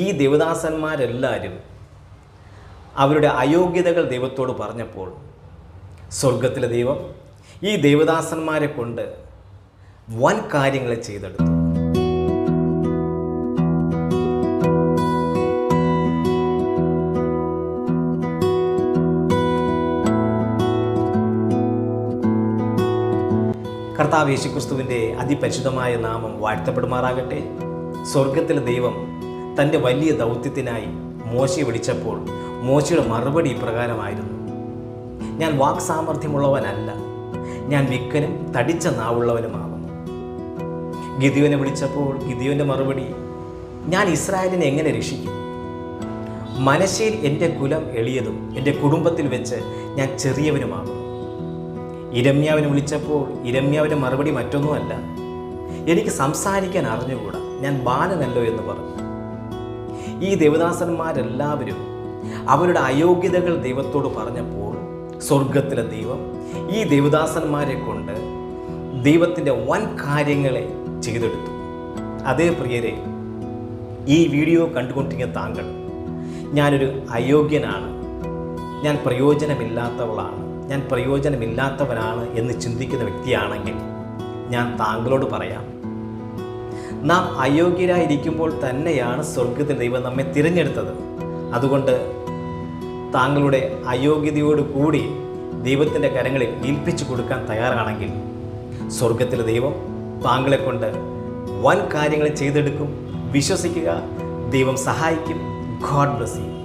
ഈ ദേവദാസന്മാരെല്ലാവരും അവരുടെ അയോഗ്യതകൾ ദൈവത്തോട് പറഞ്ഞപ്പോൾ സ്വർഗത്തിലെ ദൈവം ഈ ദേവദാസന്മാരെ കൊണ്ട് വൻ കാര്യങ്ങൾ ചെയ്തെടുത്തു. കർത്താവ് യേശുക്രിസ്തുവിൻ്റെ അതിപരിശുദ്ധമായ നാമം വാഴ്ത്തപ്പെടുമാറാകട്ടെ. സ്വർഗത്തിലെ ദൈവം തൻ്റെ വലിയ ദൗത്യത്തിനായി മോശയെ വിളിച്ചപ്പോൾ മോശയുടെ മറുപടി ഇപ്രകാരമായിരുന്നു: ഞാൻ വാക് സാമർഥ്യമുള്ളവനല്ല, ഞാൻ വിക്കനും തടിച്ച നാവുള്ളവനുമാകുന്നു. ഗിദിയോനെ വിളിച്ചപ്പോൾ ഗിദിയോൻ്റെ മറുപടി: ഞാൻ ഇസ്രായേലിനെ എങ്ങനെ രക്ഷിക്കും? മനശ്ശേയിൽ എൻ്റെ കുലം എളിയതും എൻ്റെ കുടുംബത്തിൽ വെച്ച് ഞാൻ ചെറിയവനുമാകുന്നു. ഇരമ്യാവിനെ വിളിച്ചപ്പോൾ ഇരമ്യാവിൻ്റെ മറുപടി മറ്റൊന്നുമല്ല: എനിക്ക് സംസാരിക്കാൻ അറിഞ്ഞുകൂടാ, ഞാൻ ബാലനല്ലോ എന്ന് പറഞ്ഞു. ഈ ദേവദാസന്മാരെല്ലാവരും അവരുടെ അയോഗ്യതകൾ ദൈവത്തോട് പറഞ്ഞപ്പോൾ സ്വർഗത്തിലെ ദൈവം ഈ ദേവദാസന്മാരെ കൊണ്ട് ദൈവത്തിൻ്റെ വൻ കാര്യങ്ങളെ ചെയ്തെടുത്തു. അതേ പ്രിയരെ, ഈ വീഡിയോ കണ്ടുകൊണ്ടിരിക്കുന്ന താങ്കൾ, ഞാനൊരു അയോഗ്യനാണ്, ഞാൻ പ്രയോജനമില്ലാത്തവളാണ്, ഞാൻ പ്രയോജനമില്ലാത്തവനാണ് എന്ന് ചിന്തിക്കുന്ന വ്യക്തിയാണെങ്കിൽ ഞാൻ താങ്കളോട് പറയാം, നാം അയോഗ്യരായിരിക്കുമ്പോൾ തന്നെയാണ് സ്വർഗത്തിൽ ദൈവം നമ്മെ തിരഞ്ഞെടുത്തത്. അതുകൊണ്ട് താങ്കളുടെ അയോഗ്യതയോട് കൂടി ദൈവത്തിൻ്റെ കരങ്ങളിൽ ഏൽപ്പിച്ചു കൊടുക്കാൻ തയ്യാറാണെങ്കിൽ സ്വർഗത്തിലെ ദൈവം താങ്കളെ കൊണ്ട് വൻ കാര്യങ്ങൾ ചെയ്തെടുക്കും. വിശ്വസിക്കുക, ദൈവം സഹായിക്കും. God bless you.